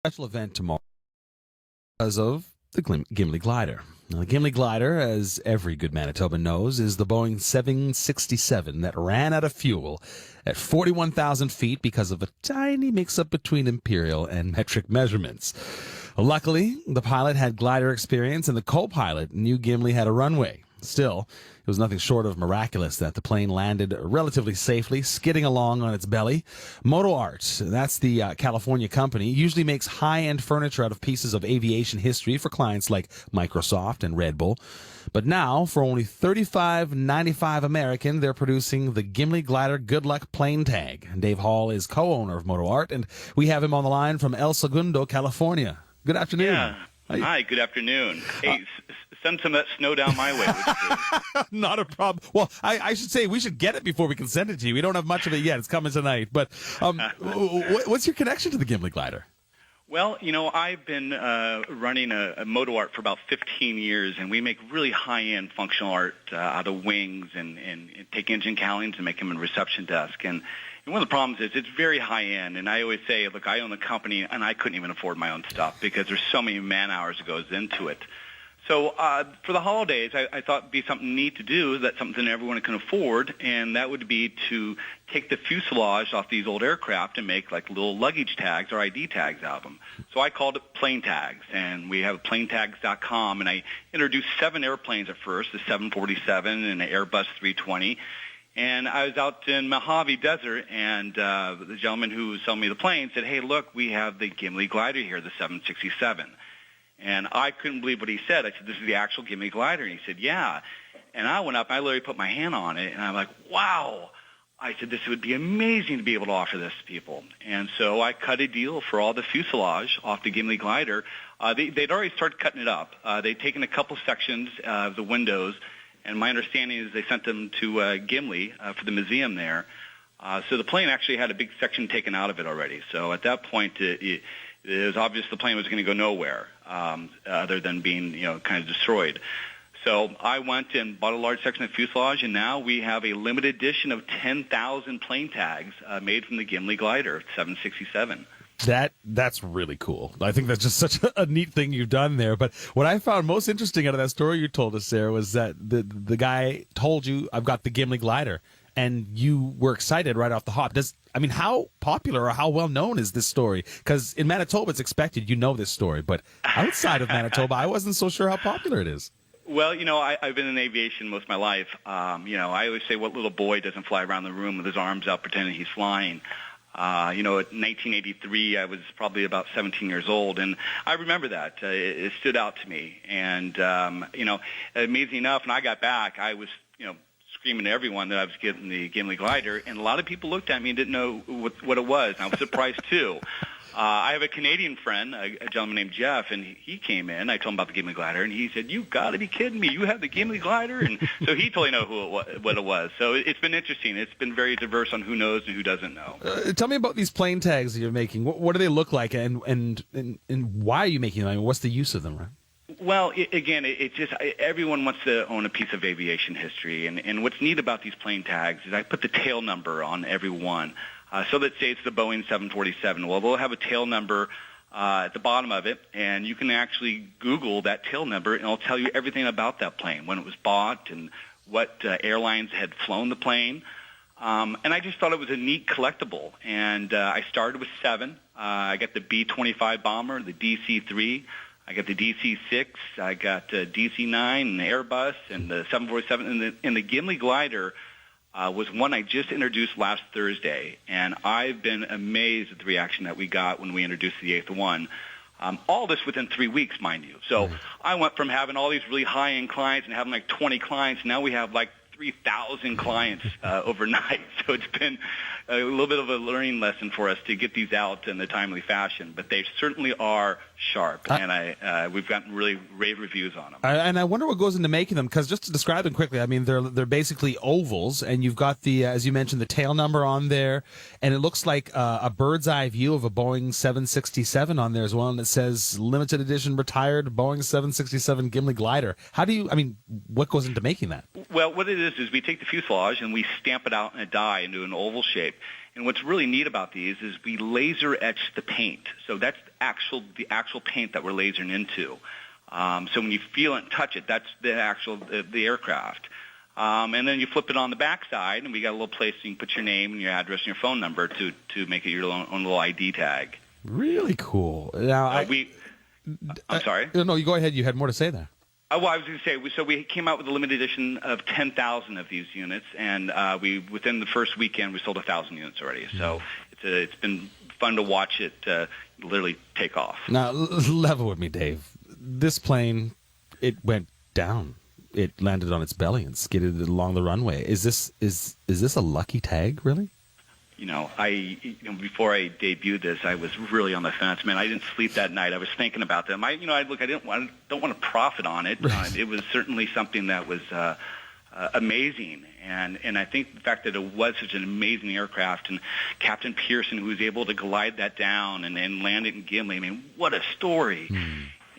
Special event tomorrow because of the Gimli glider. Now, the Gimli glider, as every good Manitoban knows, is the Boeing 767 that ran out of fuel at 41,000 feet because of a tiny mix-up between imperial and metric measurements. Luckily, the pilot had glider experience and the co-pilot knew Gimli had a runway. Still, it was nothing short of miraculous that the plane landed relatively safely, skidding along on its belly. MotoArt, that's the California company, usually makes high-end furniture out of pieces of aviation history for clients like Microsoft and Red Bull. But now, for only $35.95 American, they're producing the Gimli Glider Good Luck Plane Tag. Dave Hall is co-owner of MotoArt, and we have him on the line from El Segundo, California. Good afternoon. Yeah. Hi, good afternoon. Hey, send some of that snow down my way, would you? Not a problem. Well, I should say we should get it before we can send it to you. We don't have much of it yet. It's coming tonight. But what's your connection to the Gimli glider? Well, I've been running a MotoArt for about 15 years, and we make really high-end functional art out of wings and take engine cowlings and make them in reception desk. And one of the problems is it's very high-end, and I always say, look, I own the company, and I couldn't even afford my own stuff because there's so many man-hours that goes into it. So for the holidays, I thought it'd be something neat to do. That's something everyone can afford, and that would be to take the fuselage off these old aircraft and make like little luggage tags or ID tags out of them. So I called it plane tags, and we have planetags.com, and I introduced 7 airplanes at first, the 747 and the Airbus 320. And I was out in Mojave Desert, and the gentleman who was selling me the plane said, hey, look, we have the Gimli glider here, the 767. And I couldn't believe what he said. I said, this is the actual Gimli glider. And he said, yeah. And I went up, and I literally put my hand on it, and I'm like, wow. I said, this would be amazing to be able to offer this to people. And so I cut a deal for all the fuselage off the Gimli glider. They'd already started cutting it up. They'd taken a couple sections of the windows, and my understanding is they sent them to Gimli for the museum there. So the plane actually had a big section taken out of it already. So at that point, it was obvious the plane was going to go nowhere other than being, kind of destroyed. So I went and bought a large section of fuselage, and now we have a limited edition of 10,000 plane tags made from the Gimli glider 767. That's really cool. I think that's just such a neat thing you've done there. But what I found most interesting out of that story you told us, Sarah, was that the guy told you, I've got the Gimli glider, and you were excited right off the hop. How popular or how well known is this story? Because in Manitoba, it's expected you know this story. But outside of Manitoba, I wasn't so sure how popular it is. Well, I've been in aviation most of my life. I always say, what little boy doesn't fly around the room with his arms out pretending he's flying? At 1983, I was probably about 17 years old, and I remember that. It stood out to me. And, amazing enough, when I got back, I was, screaming to everyone that I was getting the Gimli glider, and a lot of people looked at me and didn't know what it was. And I was surprised, too. I have a Canadian friend, a gentleman named Jeff, and he came in. I told him about the Gimli glider, and he said, "You've got to be kidding me! You have the Gimli glider?" And so he totally knew what it was. So it's been interesting. It's been very diverse on who knows and who doesn't know. Tell me about these plane tags that you're making. What do they look like, and why are you making them? I mean, what's the use of them, right? Well, it's just everyone wants to own a piece of aviation history, and what's neat about these plane tags is I put the tail number on every one. So let's say it's the Boeing 747. Well, they'll have a tail number at the bottom of it, and you can actually Google that tail number, and it'll tell you everything about that plane, when it was bought and what airlines had flown the plane. And I just thought it was a neat collectible. And I started with 7. I got the B-25 bomber, the DC-3. I got the DC-6. I got DC-9 and the Airbus and the 747. And the Gimli glider was one I just introduced last Thursday, and I've been amazed at the reaction that we got when we introduced the 8th one. All this within 3 weeks, mind you. So I went from having all these really high-end clients and having like 20 clients. Now we have like 3,000 clients overnight. So it's been a little bit of a learning lesson for us to get these out in a timely fashion. But they certainly are sharp, and we've gotten really rave reviews on them. And I wonder what goes into making them, because just to describe them quickly, I mean, they're basically ovals, and you've got the, as you mentioned, the tail number on there, and it looks like a bird's eye view of a Boeing 767 on there as well, and it says limited edition retired Boeing 767 Gimli glider. What goes into making that? Well, what it is we take the fuselage and we stamp it out in a die into an oval shape. And what's really neat about these is we laser etch the paint. So that's the actual paint that we're lasering into. So when you feel it and touch it, that's the aircraft. And then you flip it on the backside, and we got a little place you can put your name and your address and your phone number to make it your own little ID tag. Really cool. Now, I'm sorry? No, you go ahead. You had more to say there. Well, I was going to say, so we came out with a limited edition of 10,000 of these units, and within the first weekend, we sold 1,000 units already. So it's been fun to watch it literally take off. Now, level with me, Dave. This plane, it went down. It landed on its belly and skidded along the runway. Is this a lucky tag, really? Before I debuted this, I was really on the fence. Man, I didn't sleep that night. I was thinking about them. I don't want to profit on it. It was certainly something that was amazing, and I think the fact that it was such an amazing aircraft, and Captain Pearson, who was able to glide that down and land it in Gimli. I mean, what a story!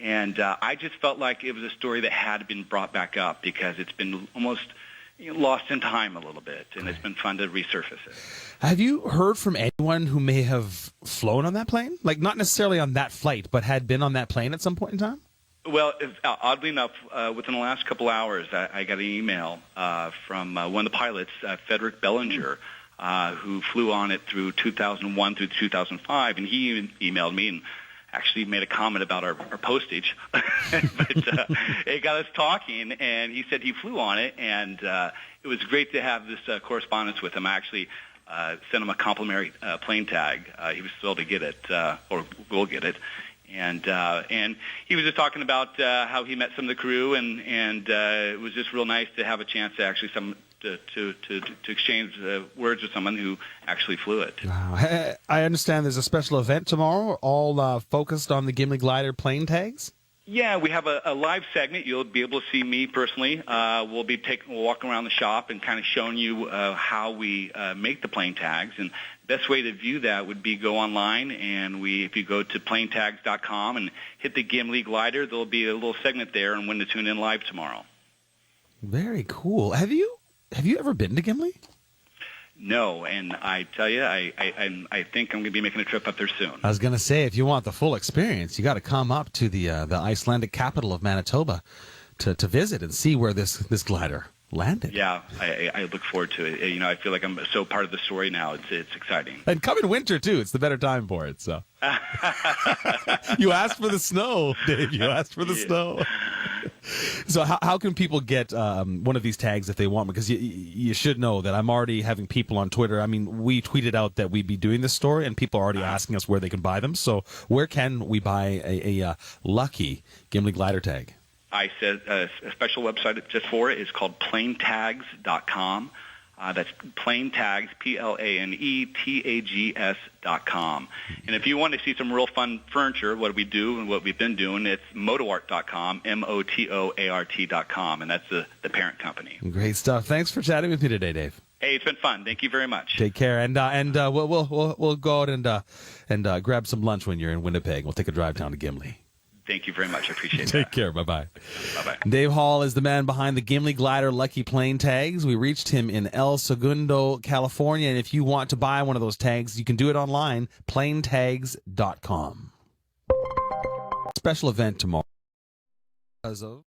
And I just felt like it was a story that had been brought back up because it's been almost lost in time a little bit, and it's been fun to resurface it. Have you heard from anyone who may have flown on that plane? Like, not necessarily on that flight, but had been on that plane at some point in time? Well, oddly enough, within the last couple hours, I got an email from one of the pilots, Frederick Bellinger, who flew on it through 2001 through 2005, and he emailed me and actually made a comment about our postage. But it got us talking, and he said he flew on it, and it was great to have this correspondence with him. I actually sent him a complimentary plane tag. He was thrilled to get it, or will get it. And he was just talking about how he met some of the crew, and it was just real nice to have a chance to actually to exchange words with someone who actually flew it. Wow. I understand there's a special event tomorrow, all focused on the Gimli glider plane tags. Yeah, we have a live segment. You'll be able to see me personally. We'll be walking around the shop and kind of showing you how we make the plane tags. And best way to view that would be go online, and if you go to planetags.com and hit the Gimli glider, there'll be a little segment there on when to tune in live tomorrow. Very cool. Have you ever been to Gimli? No, and I tell you, I think I'm going to be making a trip up there soon. I was going to say, if you want the full experience, you got to come up to the Icelandic capital of Manitoba to visit and see where this glider landed. Yeah, I look forward to it. I feel like I'm so part of the story now. It's exciting. And come in winter too. It's the better time for it. So you asked for the snow, Dave. You asked for the snow. So how can people get one of these tags if they want? Because you should know that I'm already having people on Twitter. I mean, we tweeted out that we'd be doing this story, and people are already asking us where they can buy them. So where can we buy a lucky Gimli glider tag? I said a special website just for it is called planetags.com. That's planetags, planetags.com. And if you want to see some real fun furniture, what we do and what we've been doing, it's MotoArt.com, MotoArt.com, and that's the parent company. Great stuff. Thanks for chatting with me today, Dave. Hey, it's been fun. Thank you very much. Take care, and we'll go out and grab some lunch when you're in Winnipeg. We'll take a drive down to Gimli. Thank you very much. I appreciate it. Take care. Bye-bye. Bye-bye. Dave Hall is the man behind the Gimli Glider Lucky Plane Tags. We reached him in El Segundo, California, and if you want to buy one of those tags, you can do it online, planetags.com. Special event tomorrow. As of